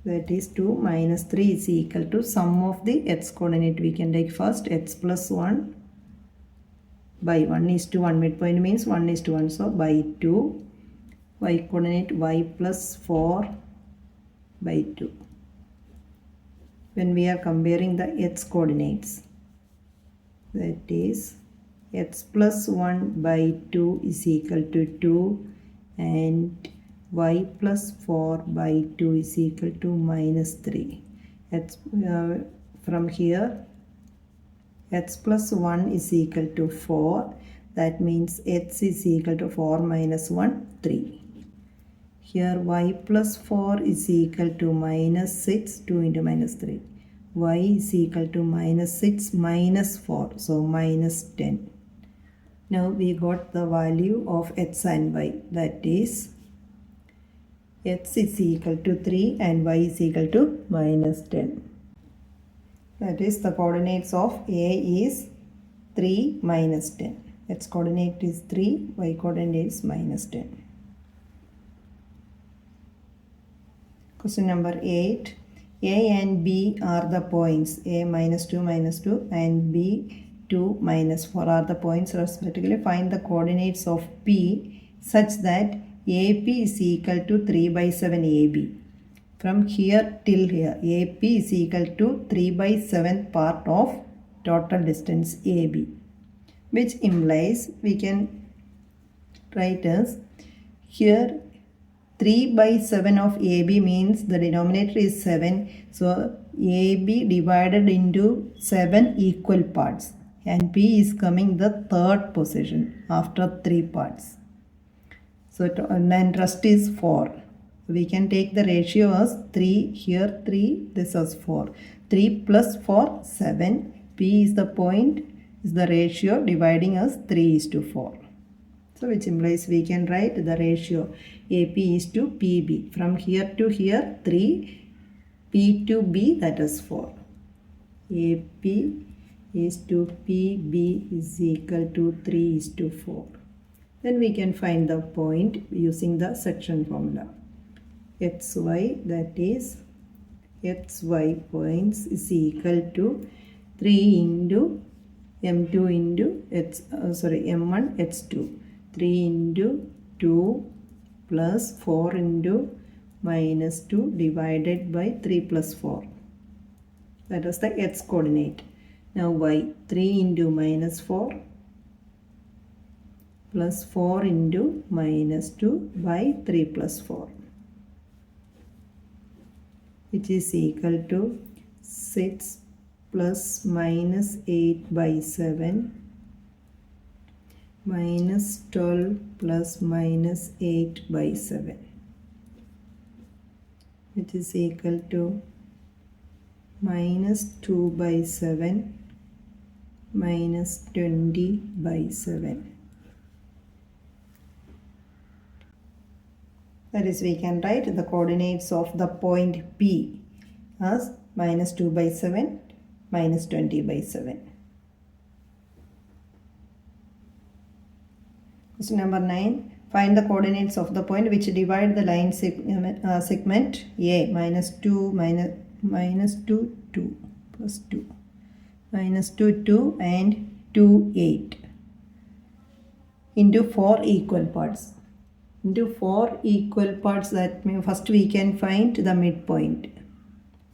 That is 2 minus 3 is equal to sum of the x coordinate. We can take first x plus 1 by 1 is to 1. Midpoint means 1 is to 1. So by 2. Y coordinate y plus 4 by 2. When we are comparing the x coordinates, that is x plus 1 by 2 is equal to 2 and y plus 4 by 2 is equal to minus 3. From here x plus 1 is equal to 4. That means x is equal to 4 minus 1, 3. Here y plus 4 is equal to minus 6, 2 into minus 3. Y is equal to minus 6 minus 4, so minus 10. Now we got the value of x and y, that is x is equal to 3 and y is equal to minus 10. That is the coordinates of A is 3 minus 10. X coordinate is 3, y coordinate is minus 10. Question number 8. A and B are the points. A minus 2 and B 2 minus 4 are the points respectively. Find the coordinates of P such that AP is equal to 3 by 7 AB. From here till here, AP is equal to 3 by 7th part of total distance AB, which implies we can write as here 3 by 7 of AB means the denominator is 7. So AB divided into 7 equal parts, and P is coming the third position after 3 parts. So and rest is 4. We can take the ratio as 3 here 3, this as 4. 3 plus 4 7. P is the point, is the ratio dividing as 3:4. So which implies we can write the ratio AP is to PB. From here to here 3, P to B, that is 4. AP is to PB is equal to 3:4. Then we can find the point using the section formula. XY, that is XY points is equal to 3 into M2 into M1 H2. 3 into 2 plus 4 into minus 2 divided by 3 plus 4. That is the X coordinate. Now Y, 3 into minus 4 plus 4 into minus 2 by 3 plus 4, which is equal to 6 plus minus 8 by 7 minus 12 plus minus 8 by 7, which is equal to minus 2 by 7 minus 20 by 7. That is, we can write the coordinates of the point P as minus 2 by 7 minus 20 by 7. Question number 9. Find the coordinates of the point which divide the line segment A minus 2 minus 2 2 plus 2 minus 2 2 and 2 8 into 4 equal parts. Into 4 equal parts, that means first we can find the midpoint.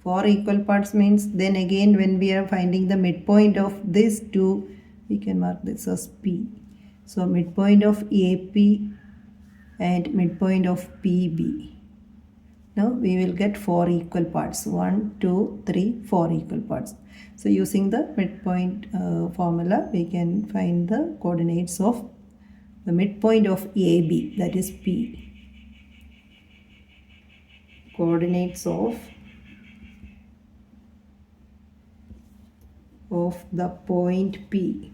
4 equal parts means then again when we are finding the midpoint of these two, we can mark this as P. So midpoint of AP and midpoint of PB. Now we will get 4 equal parts. 1, 2, 3, 4 equal parts. So using the midpoint formula, we can find the coordinates of the midpoint of AB, that is P. Coordinates of the point P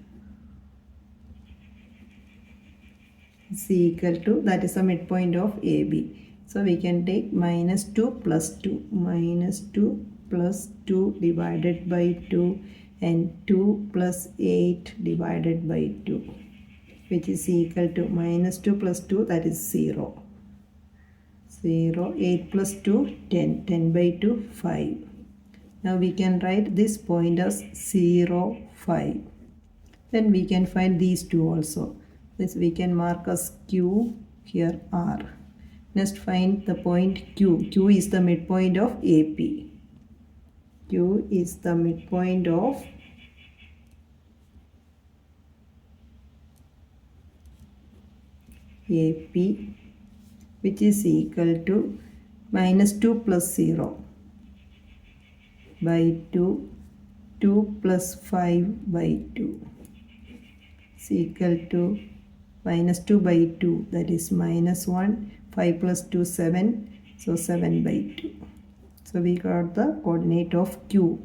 is equal to, that is the midpoint of AB. So we can take minus 2 plus 2. Minus 2 plus 2 divided by 2 and 2 plus 8 divided by 2, which is equal to minus 2 plus 2, that is 0. 0, 8 plus 2, 10. 10 by 2, 5. Now we can write this point as 0, 5. Then we can find these two also. This we can mark as Q, here R. Next find the point Q. Q is the midpoint of AP. Q is the midpoint of AP, which is equal to minus 2 plus 0 by 2, 2 plus 5 by 2 is equal to minus 2 by 2, that is minus 1, 5 plus 2, 7, so 7 by 2. So we got the coordinate of Q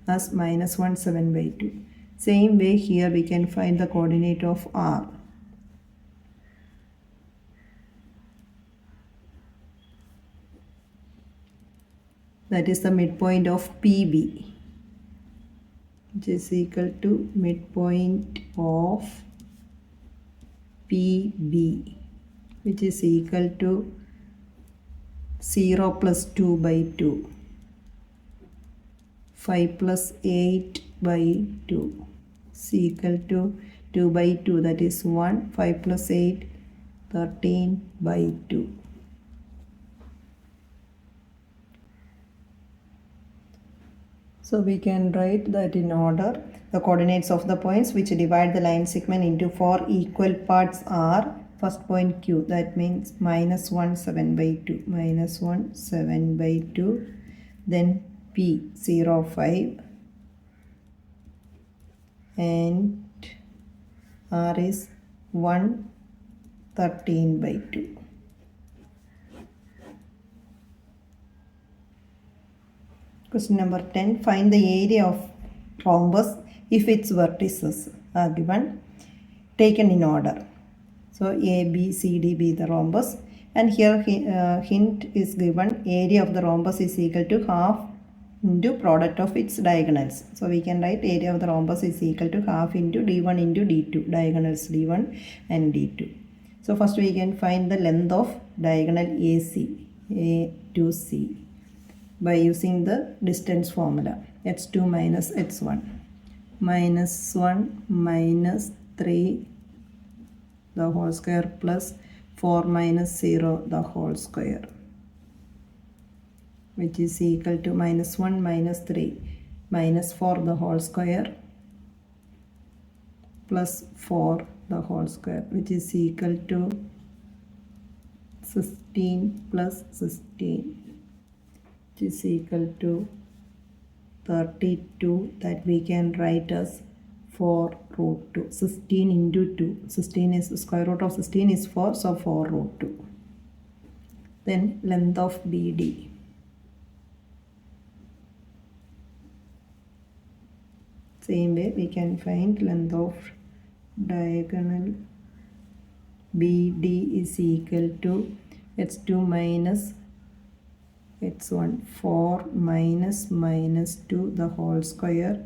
as minus 1, 7 by 2. Same way here we can find the coordinate of R. That is the midpoint of PB, which is equal to midpoint of PB, which is equal to 0 plus 2 by 2, 5 plus 8 by 2 is equal to 2 by 2, that is 1, 5 plus 8, 13/2. So we can write that in order. The coordinates of the points which divide the line segment into 4 equal parts are: first point Q, that means -1 7/2, -1 7/2. Then P 0 5, and R is 1 13/2. Question number 10. Find the area of rhombus if its vertices are given, taken in order. So A, B, C, D be the rhombus, and here hint is given: area of the rhombus is equal to half into product of its diagonals. So we can write area of the rhombus is equal to half into D1 into D2, diagonals D1 and D2. So first we can find the length of diagonal AC, A to C, by using the distance formula, h2 minus h1, -1 minus 3 the whole square plus 4 minus 0 the whole square, which is equal to -1 minus 3 minus 4 the whole square plus 4 the whole square, which is equal to 16 plus 16, which is equal to 32, that we can write as 4√2. 16 into 2. 16 is square root of 16 is 4, so 4√2. Then length of BD. Same way we can find length of diagonal BD is equal to h2 minus h1, 4 minus -2 the whole square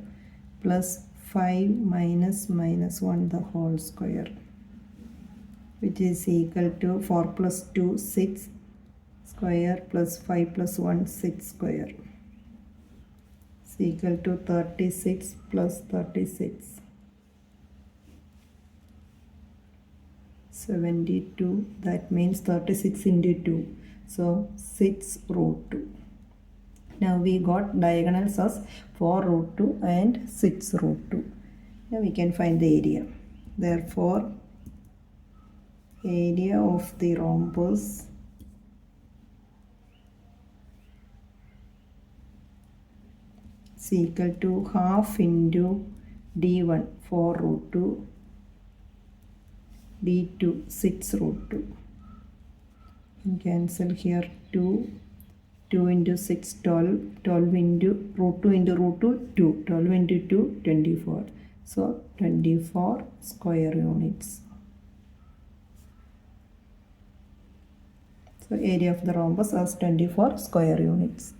plus 5 minus -1 the whole square, which is equal to 4 plus 2 6 square plus 5 plus 1 6 square, is equal to 36 plus 36, 72. That means 36 into 2, so 6√2. Now we got diagonals as 4√2 and 6√2. Now we can find the area. Therefore, area of the rhombus is equal to half into D1 4√2, D2 6√2. And cancel here 2 into 6 12, 12 into √2 into √2 2, 12 into 2 24, so 24 square units. So area of the rhombus as 24 square units.